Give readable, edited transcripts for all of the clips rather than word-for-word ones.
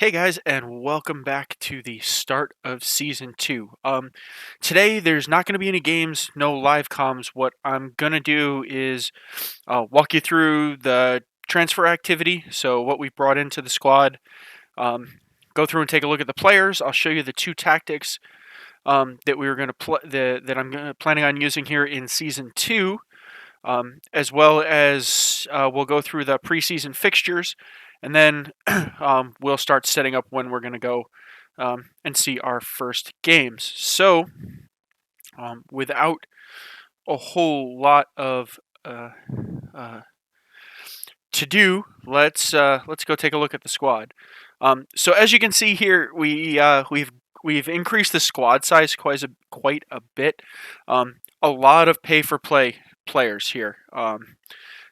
Hey guys, and welcome back to the start of season two. Today there's not going to be any games, no live comms. What I'm gonna do is walk you through the transfer activity, so what we brought into the squad. Go through and take a look at the players. I'll show you the two tactics that we were going to that I'm planning on using here in season two, as well as we'll go through the preseason fixtures, and then we'll start setting up when we're going to go and see our first games. So, without a whole lot of uh, to do, let's go take a look at the squad. So as you can see here, we've increased the squad size quite a bit. A lot of pay for play players here.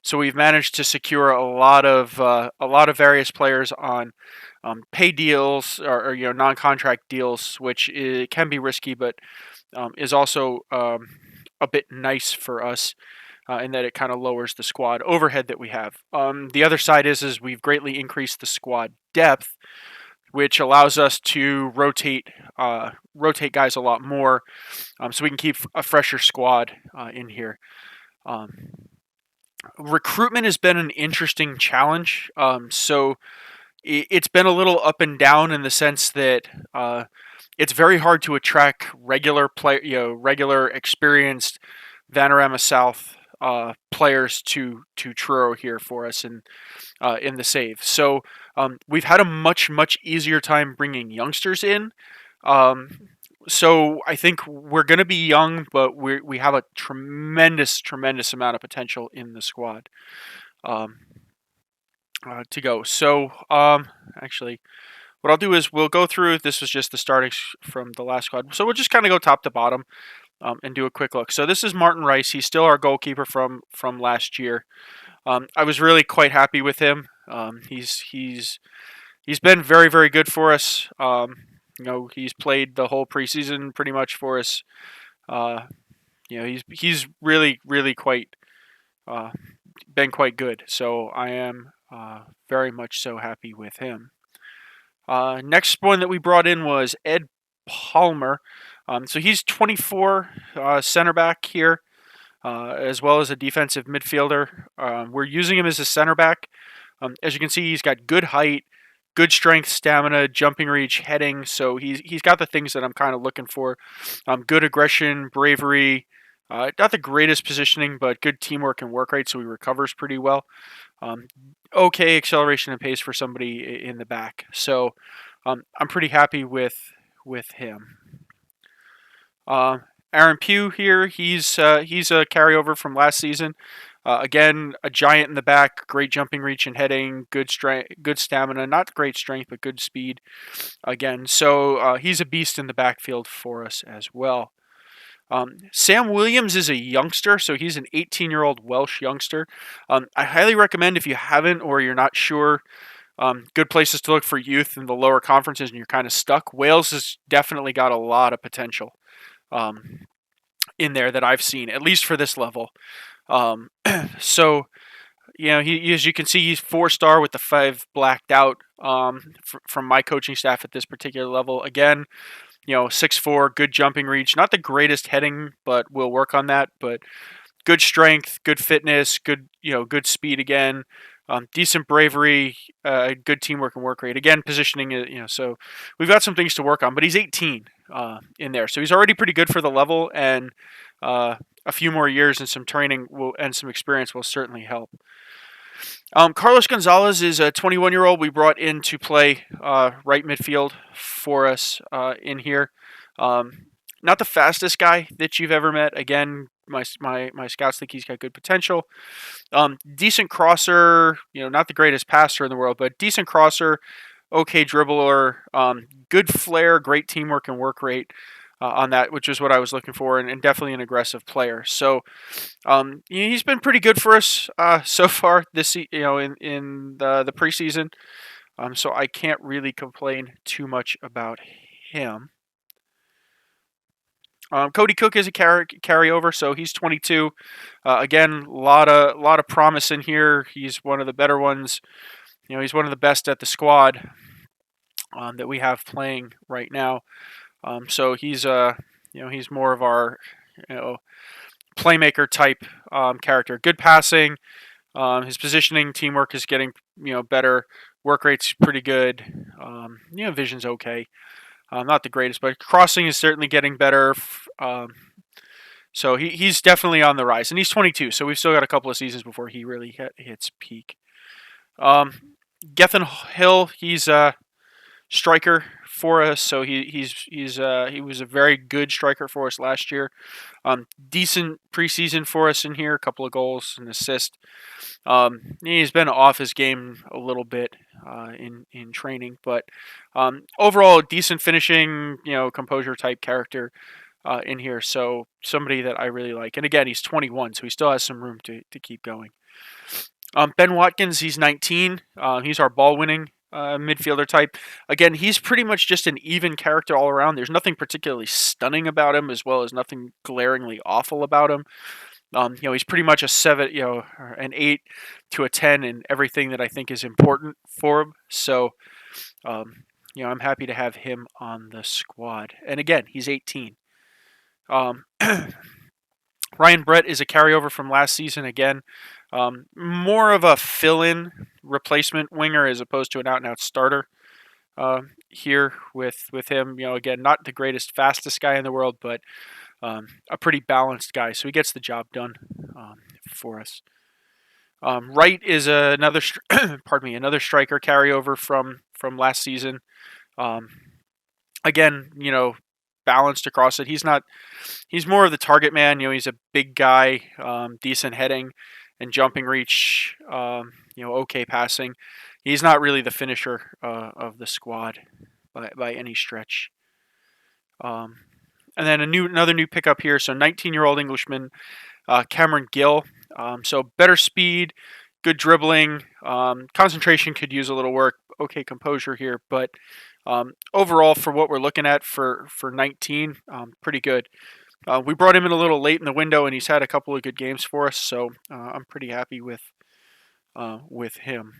So we've managed to secure a lot of various players on pay deals or non-contract deals, which can be risky, but is also a bit nice for us in that it kind of lowers the squad overhead that we have. The other side is we've greatly increased the squad depth, which allows us to rotate guys a lot more, so we can keep a fresher squad in here. Um, Recruitment has been an interesting challenge. So it's been a little up and down in the sense that it's very hard to attract regular experienced Vanarama South players to Truro here for us in the save. So we've had a much easier time bringing youngsters in. Um, so I think we're going to be young, but we have a tremendous amount of potential in the squad um, to go. So actually, what I'll do is we'll go through. This was just the starting from the last squad, so we'll just kind of go top to bottom and do a quick look. So this is Martin Rice. He's still our goalkeeper from last year. I was really quite happy with him. He's been very good for us. He's played the whole preseason pretty much for us. Uh, he's really quite been quite good. So I am very much so happy with him. Next one that we brought in was Ed Palmer. So he's 24, center back here, as well as a defensive midfielder. We're using him as a center back. As you can see, he's got good height, good strength, stamina, jumping reach, heading. So he's got the things that I'm kind of looking for. Good aggression, bravery. Not the greatest positioning, but good teamwork and work rate, so he recovers pretty well. Okay acceleration and pace for somebody in the back. So I'm pretty happy with him. Erin Peat here, he's a carryover from last season. Again, a giant in the back, great jumping reach and heading, good strength, good stamina, not great strength, but good speed. Again, so he's a beast in the backfield for us as well. Sam Williams is a youngster, so he's an 18-year-old Welsh youngster. I highly recommend, if you haven't or you're not sure, good places to look for youth in the lower conferences and you're kind of stuck. Wales has definitely got a lot of potential in there that I've seen, at least for this level. So, as you can see, he's 4-star with the 5 blacked out from my coaching staff at this particular level. Again, 6'4", good jumping reach, not the greatest heading, but we'll work on that. But good strength, good fitness, good speed again. Decent bravery, good teamwork and work rate. Again, positioning, so we've got some things to work on. But he's 18 in there, so he's already pretty good for the level, and a few more years and some training and some experience will certainly help. Carlos Gonzales is a 21-year-old we brought in to play right midfield for us in here. Not the fastest guy that you've ever met. Again, my scouts think he's got good potential. Decent crosser, not the greatest passer in the world, but decent crosser, okay dribbler, good flair, great teamwork and work rate on that, which is what I was looking for, and definitely an aggressive player. So he's been pretty good for us so far this in the preseason. So I can't really complain too much about him. Cody Cook is a carryover, so he's 22. Again, a lot of promise in here. He's one of the better ones. He's one of the best at the squad. that we have playing right now. So he's more of our playmaker type character. Good passing. His positioning, teamwork is getting better. Work rate's pretty good. Vision's okay. Not the greatest, but crossing is certainly getting better. So he's definitely on the rise, and he's 22. So we've still got a couple of seasons before he really hits peak. Gethin Hill, he's a striker for us. So he was a very good striker for us last year. Decent preseason for us in here. A couple of goals and assists. He's been off his game a little bit in training, but overall decent finishing, composure type character in here. So somebody that I really like. And again, he's 21, so he still has some room to keep going. Ben Watkins, he's 19. He's our ball winning midfielder type. Again, he's pretty much just an even character all around. There's nothing particularly stunning about him, as well as nothing glaringly awful about him. He's pretty much a 7, an 8 to a 10 in everything that I think is important for him. So, I'm happy to have him on the squad. And again, he's 18. Ryan Brett is a carryover from last season again. More of a fill-in replacement winger as opposed to an out-and-out starter here with him. Again, not the greatest, fastest guy in the world, but a pretty balanced guy. So he gets the job done for us. Wright is another another striker carryover from last season. Again, balanced across it. He's more of the target man. He's a big guy, decent heading and jumping reach, okay passing. He's not really the finisher of the squad by any stretch. And then another new pickup here. So 19-year-old Englishman, Cameron Gill. So better speed, good dribbling, concentration could use a little work. Okay composure here, but overall for what we're looking at for 19, pretty good. We brought him in a little late in the window, and he's had a couple of good games for us, so I'm pretty happy with him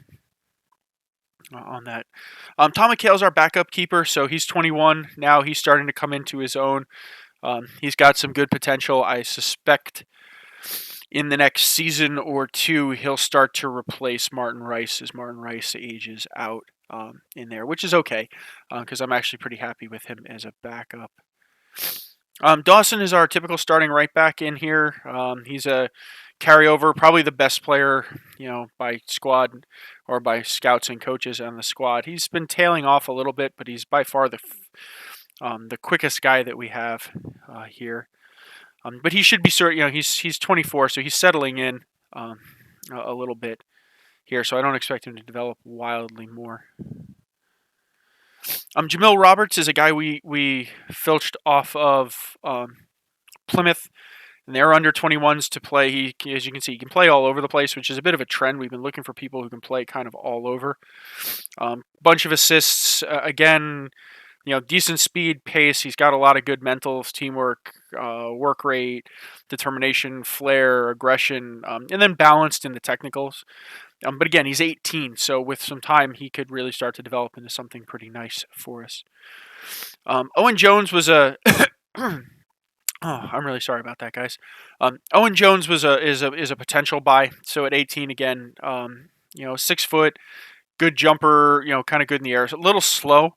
on that. Tom Mchale's our backup keeper, so he's 21 now. He's starting to come into his own. He's got some good potential. I suspect in the next season or two, he'll start to replace Martin Rice as Martin Rice ages out in there, which is okay because I'm actually pretty happy with him as a backup. Dawson is our typical starting right back in here. He's a carryover, probably the best player, by squad or by scouts and coaches on the squad. He's been tailing off a little bit, but he's by far the quickest guy that we have here. But he should be he's 24, so he's settling in a little bit here. So I don't expect him to develop wildly more. Jamil Roberts is a guy we filched off of Plymouth, and they're under 21s to play. He, as you can see, he can play all over the place, which is a bit of a trend. We've been looking for people who can play kind of all over. Bunch of assists, again, decent speed, pace. He's got a lot of good mentals, teamwork, work rate, determination, flair, aggression, and then balanced in the technicals. But again, he's 18, so with some time, he could really start to develop into something pretty nice for us. Owen Jones was a... oh, I'm really sorry about that, guys. Owen Jones is a potential buy. So at 18, again, 6 foot, good jumper, kind of good in the air. It's a little slow.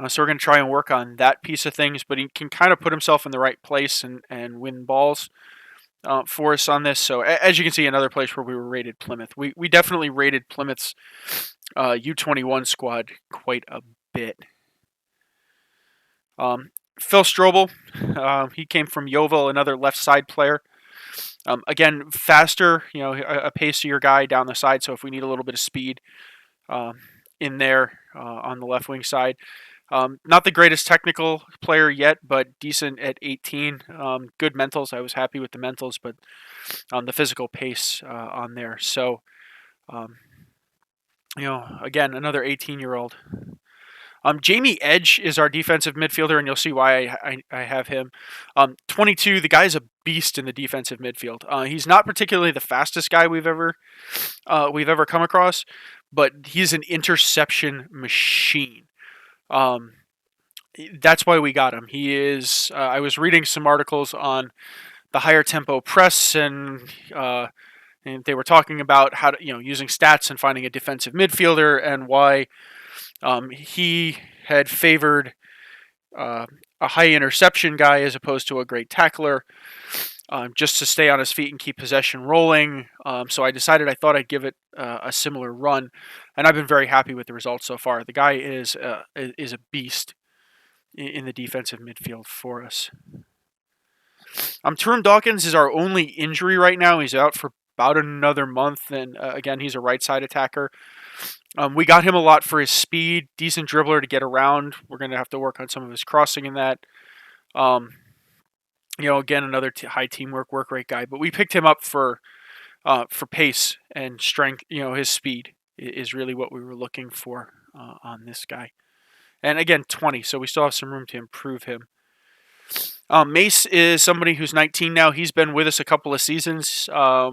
So we're going to try and work on that piece of things, but he can kind of put himself in the right place and win balls for us on this. So as you can see, another place where we were rated Plymouth. We definitely rated Plymouth's U21 squad quite a bit. Phil Strobel, he came from Yeovil, another left side player. Again, faster, a pacier guy down the side. So if we need a little bit of speed in there on the left wing side. Not the greatest technical player yet, but decent at 18. Good mentals. I was happy with the mentals, but the physical pace on there. So, again, another 18-year-old. Jamie Edge is our defensive midfielder, and you'll see why I have him. 22, the guy's a beast in the defensive midfield. He's not particularly the fastest guy we've ever come across, but he's an interception machine. That's why we got him. He is. I was reading some articles on the higher tempo press, and they were talking about how to, using stats and finding a defensive midfielder, and why he had favored a high interception guy as opposed to a great tackler, just to stay on his feet and keep possession rolling. So I decided I thought I'd give it a similar run, and I've been very happy with the results so far. The guy is a beast in the defensive midfield for us. Dawkins is our only injury right now. He's out for about another month, and again, he's a right side attacker. We got him a lot for his speed, decent dribbler to get around. We're going to have to work on some of his crossing in that. Again, another high teamwork, work rate guy. But we picked him up for pace and strength. His speed is really what we were looking for on this guy. And again, 20, so we still have some room to improve him. Mace is somebody who's 19 now. He's been with us a couple of seasons.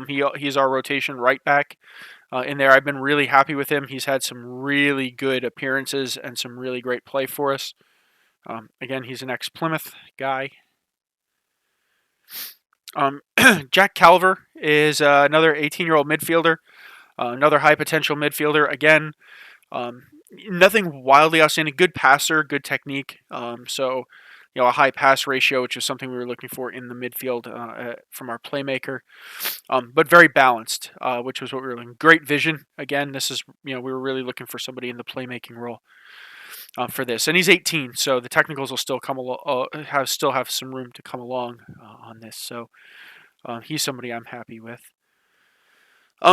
He's our rotation right back in there. I've been really happy with him. He's had some really good appearances and some really great play for us. Again, he's an ex-Plymouth guy. Jack Calver is another 18-year-old midfielder, another high-potential midfielder. Again, nothing wildly outstanding. Good passer, good technique. A high pass ratio, which is something we were looking for in the midfield from our playmaker. But very balanced, which was what we were looking. Great vision. Again, this is, we were really looking for somebody in the playmaking role for this. And he's 18, so the technicals will still come still have some room to come along on this. So he's somebody I'm happy with.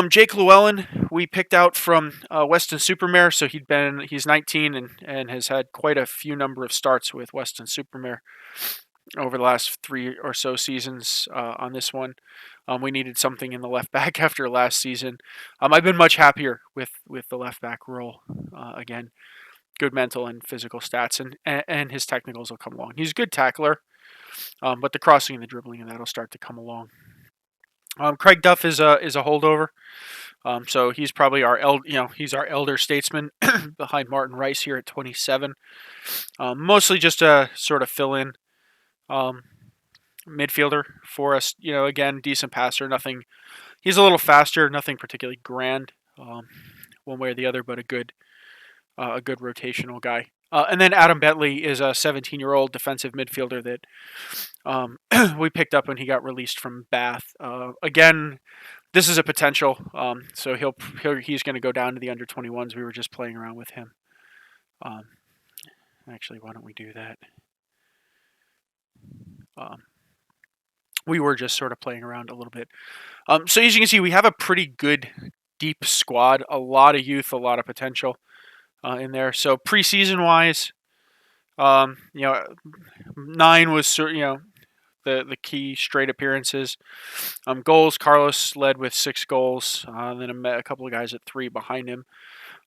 Jake Llewellyn, we picked out from Weston-super-Mare, so he's 19 and has had quite a few number of starts with Weston-super-Mare over the last 3 or so seasons on this one. We needed something in the left back after last season. I've been much happier with the left back role. Again, good mental and physical stats, and his technicals will come along. He's a good tackler, but the crossing and the dribbling and that'll start to come along. Craig Duff is a holdover, so he's probably he's our elder statesman behind Martin Rice here at 27. Mostly just a sort of fill-in midfielder for us. Again, decent passer. Nothing. He's a little faster. Nothing particularly grand, one way or the other, but a good rotational guy. And then Adam Bentley is a 17-year-old defensive midfielder that we picked up when he got released from Bath. Again, this is a potential. So he's going to go down to the under 21s. We were just playing around with him. Actually, why don't we do that? We were just sort of playing around a little bit. So as you can see, we have a pretty good deep squad. A lot of youth, a lot of potential. In there. So preseason wise, 9 was the key straight appearances. Goals, Carlos led with 6 goals. Then a couple of guys at 3 behind him.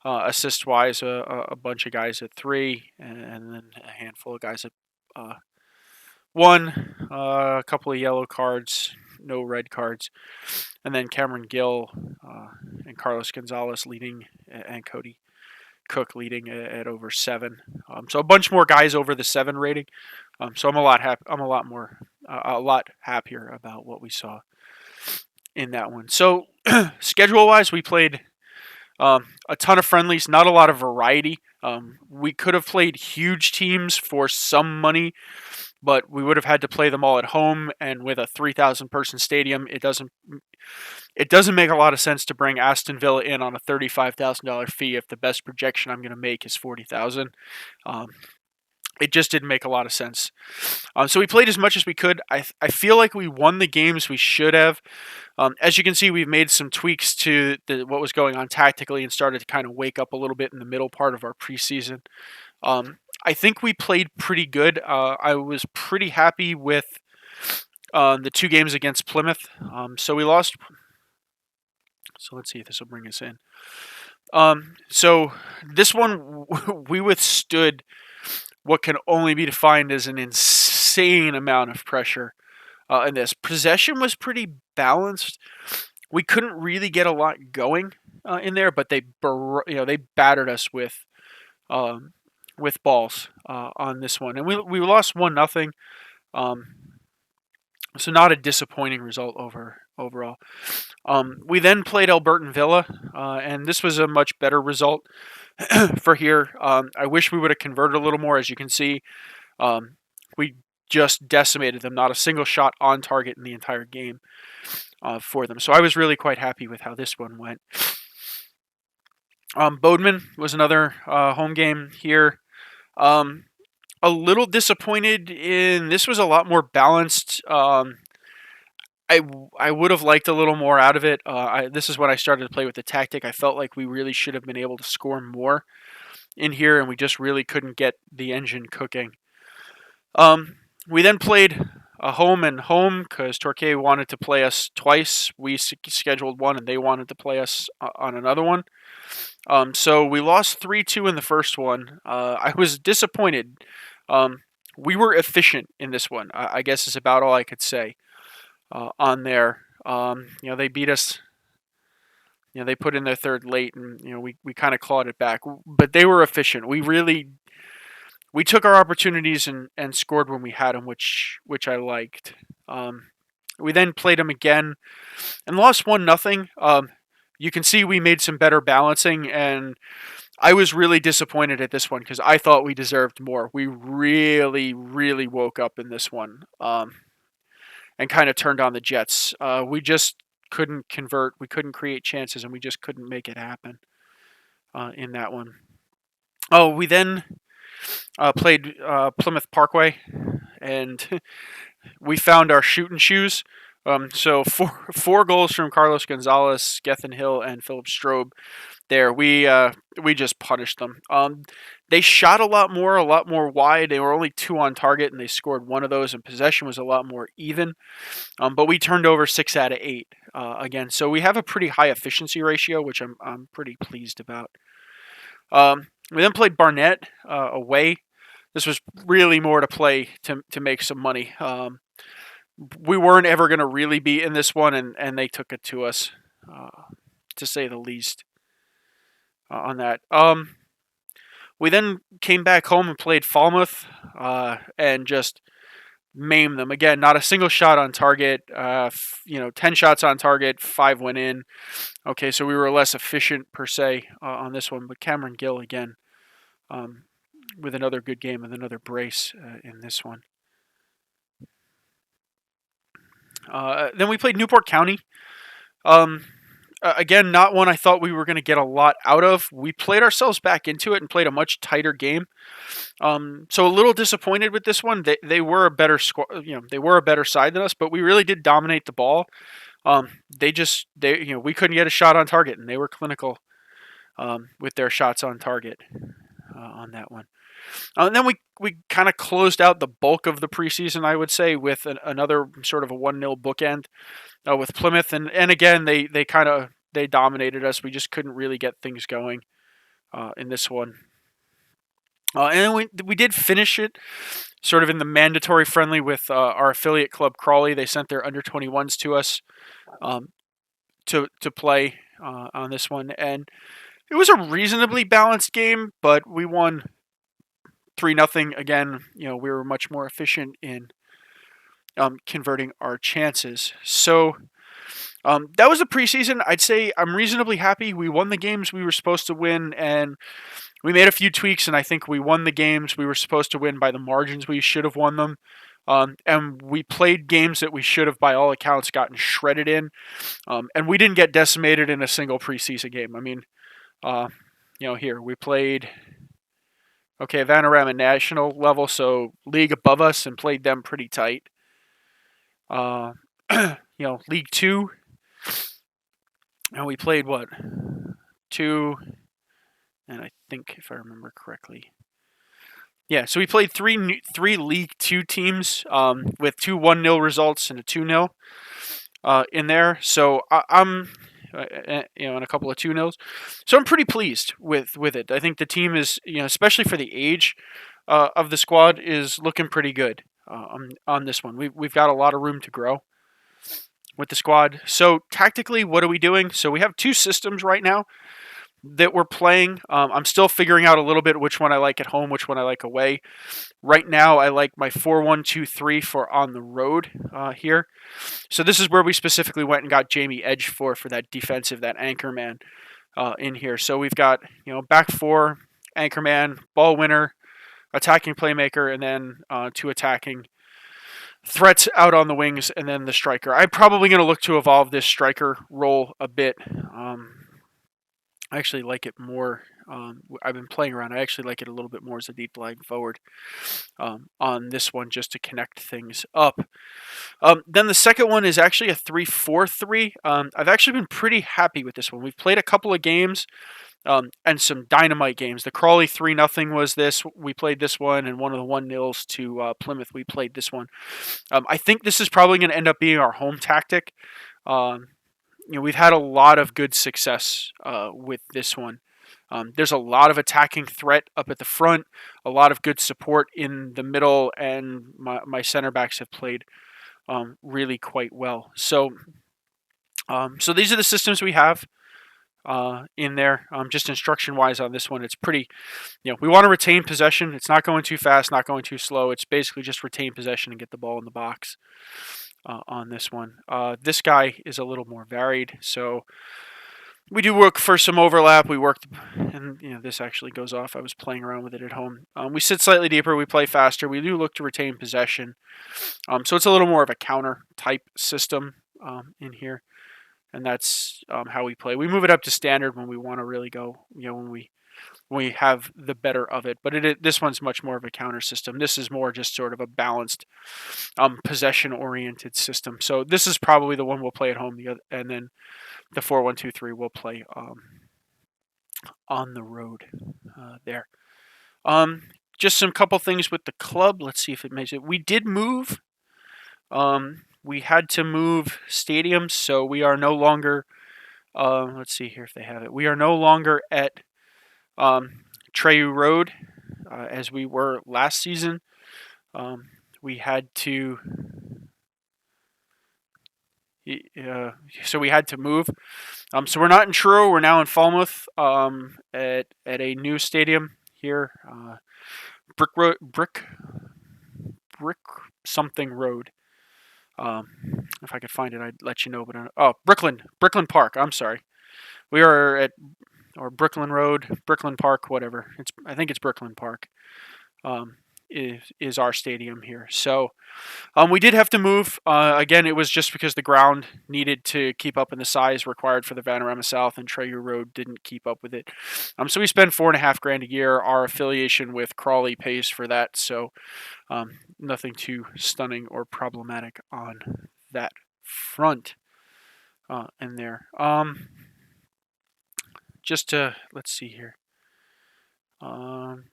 Assist wise, a bunch of guys at 3, and then a handful of guys at 1. A couple of yellow cards, no red cards, and then Cameron Gill and Carlos Gonzales leading, and Cody Cook leading at over 7. So a bunch more guys over the 7 rating. So I'm a lot happier about what we saw in that one. So schedule-wise, we played a ton of friendlies, not a lot of variety. We could have played huge teams for some money, but we would have had to play them all at home, and with a 3,000 person stadium, it doesn't make a lot of sense to bring Aston Villa in on a $35,000 fee if the best projection I'm going to make is $40,000. It just didn't make a lot of sense. So we played as much as we could. I feel like we won the games we should have. As you can see, we've made some tweaks to what was going on tactically and started to kind of wake up a little bit in the middle part of our preseason. I think we played pretty good. I was pretty happy with the 2 games against Plymouth. So we lost. So let's see if this will bring us in. So this one, we withstood what can only be defined as an insane amount of pressure in this. Possession was pretty balanced. We couldn't really get a lot going in there, but they battered us with with balls on this one, and we lost 1-0. So not a disappointing result overall. We then played Albertan Villa, and this was a much better result for here. I wish we would have converted a little more. As you can see, we just decimated them. Not a single shot on target in the entire game for them. So I was really quite happy with how this one went. Bodeman was another home game here. A little disappointed in this was a lot more balanced. I would have liked a little more out of it. This is when I started to play with the tactic. I felt like we really should have been able to score more in here, and we just really couldn't get the engine cooking. We then played a home and home because Torquay wanted to play us twice. We scheduled one, and they wanted to play us on another one. So we lost 3-2 in the first one. I was disappointed. We were efficient in this one, I guess is about all I could say on there. They beat us. They put in their third late, and we kind of clawed it back. But they were efficient. We took our opportunities and scored when we had them, which I liked. We then played them again and lost 1-0. You can see we made some better balancing, and I was really disappointed at this one because I thought we deserved more. We really, really woke up in this one and kind of turned on the Jets. We just couldn't convert. We couldn't create chances, and we just couldn't make it happen in that one. Oh, we then played Plymouth Parkway, and we found our shooting shoes. So four goals from Carlos Gonzales, Gethin Hill, and Philip Strobe. There, we just punished them. They shot a lot more wide. They were only 2 on target, and they scored 1 of those. And possession was a lot more even. But we turned over 6 out of 8 again. So we have a pretty high efficiency ratio, which I'm pretty pleased about. We then played Barnet away. This was really more to play to make some money. We weren't ever going to really be in this one, and they took it to us, to say the least, on that. We then came back home and played Falmouth and just maimed them. Again, not a single shot on target. 10 shots on target, 5 went in. Okay, so we were less efficient per se on this one, but Cameron Gill again with another good game and another brace in this one. Then we played Newport County. Again, not one I thought we were going to get a lot out of. We played ourselves back into it and played a much tighter game. So a little disappointed with this one. They were a better they were a better side than us, but we really did dominate the ball. We couldn't get a shot on target, and they were clinical with their shots on target on that one. And then we kind of closed out the bulk of the preseason, I would say, with another sort of a 1-0 bookend with Plymouth. And again, they dominated us. We just couldn't really get things going in this one. And then we did finish it sort of in the mandatory friendly with our affiliate club, Crawley. They sent their under-21s to us to play on this one. And it was a reasonably balanced game, but we won 3-0. Again, we were much more efficient in converting our chances. So that was the preseason. I'd say I'm reasonably happy. We won the games we were supposed to win, and we made a few tweaks, and I think we won the games we were supposed to win by the margins we should have won them. And we played games that we should have, by all accounts, gotten shredded in. And we didn't get decimated in a single preseason game. I mean, here we played Vanarama national level, so league above us, and played them pretty tight. League 2, and we played 2, and I think if I remember correctly, so we played three League 2 teams with 2 1-0 results and a 2-0 in there. So I'm and a couple of 2-0s. So I'm pretty pleased with it. I think the team is, especially for the age of the squad, is looking pretty good on this one. We've got a lot of room to grow with the squad. So tactically, what are we doing? So we have 2 systems right now. that we're playing. I'm still figuring out a little bit which one I like at home, which one I like away. Right now, I like my 4-1-2-3 for on the road here. So this is where we specifically went and got Jamie Edge for that defensive, that anchor man in here. So we've got back four, anchor man, ball winner, attacking playmaker, and then two attacking threats out on the wings, and then the striker. I'm probably going to look to evolve this striker role a bit. I actually like it more. I've been playing around. I actually like it a little bit more as a deep lying forward on this one, just to connect things up. Then the second one is actually a 3-4-3. I've actually been pretty happy with this one. We've played a couple of games and some dynamite games. The Crawley 3-0 was this. We played this one, and one of the 1-0s to Plymouth. We played this one. I think this is probably going to end up being our home tactic. We've had a lot of good success with this one. There's a lot of attacking threat up at the front, a lot of good support in the middle, and my center backs have played really quite well. So these are the systems we have in there. Just instruction-wise on this one, it's pretty, we want to retain possession. It's not going too fast, not going too slow. It's basically just retain possession and get the ball in the box. On this one. This guy is a little more varied, so we do work for some overlap. We worked, and this actually goes off. I was playing around with it at home. We sit slightly deeper. We play faster. We do look to retain possession. So it's a little more of a counter type system in here, and that's how we play. We move it up to standard when we want to really go. When we have the better of it. But this one's much more of a counter system. This is more just sort of a balanced, possession-oriented system. So this is probably the one we'll play at home, and then the 4-1-2-3 we'll play on the road there. Just some couple things with the club. Let's see if it makes it. We did move. We had to move stadiums, so we are no longer. Let's see here if they have it. We are no longer at Treyu Road, as we were last season. We had to, so we had to move. So we're not in Truro. We're now in Falmouth at a new stadium here, Brick something road. If I could find it, I'd let you know. But Brooklyn Park. I'm sorry. We are at. Or Brooklyn Road, Brooklyn Park, whatever. I think it's Brooklyn Park. Is our stadium here. So we did have to move. Again, it was just because the ground needed to keep up in the size required for the Vanarama South, and Treyu Road didn't keep up with it. So we spend $4,500 a year. Our affiliation with Crawley pays for that. So nothing too stunning or problematic on that front in there. Just to, let's see here.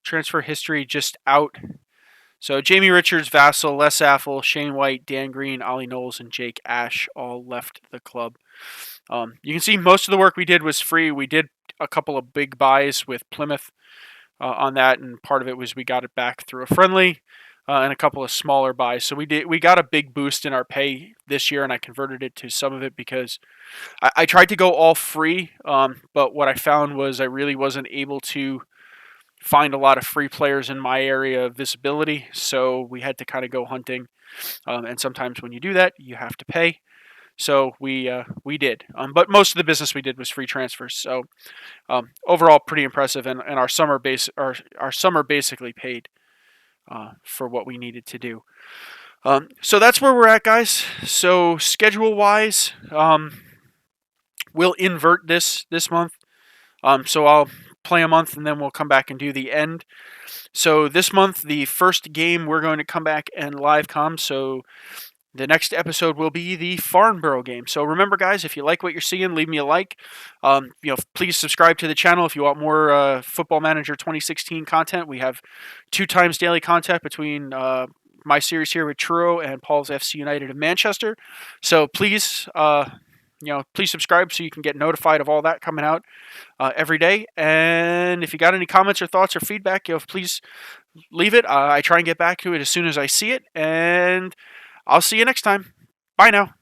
Transfer history just out. So Jamie Richards, Vassell, Les Affle, Shane White, Dan Green, Ollie Knowles, and Jake Ash all left the club. You can see most of the work we did was free. We did a couple of big buys with Plymouth on that, and part of it was we got it back through a friendly and a couple of smaller buys. So we got a big boost in our pay this year, and I converted it to some of it because I tried to go all free, but what I found was I really wasn't able to find a lot of free players in my area of visibility, so we had to kind of go hunting, and sometimes when you do that, you have to pay. So we did, but most of the business we did was free transfers. So overall, pretty impressive, and our summer basically paid for what we needed to do. So that's where we're at, guys. So schedule-wise, we'll invert this month. So I'll play a month, and then we'll come back and do the end. So this month, the first game, we're going to come back and live com. So the next episode will be the Farnborough game. So remember, guys, if you like what you're seeing, leave me a like. Please subscribe to the channel if you want more Football Manager 2016 content. We have 2 times daily content between my series here with Truro and Paul's FC United of Manchester. So please, please subscribe so you can get notified of all that coming out every day. And if you got any comments or thoughts or feedback, please leave it. I try and get back to it as soon as I see it. And I'll see you next time. Bye now.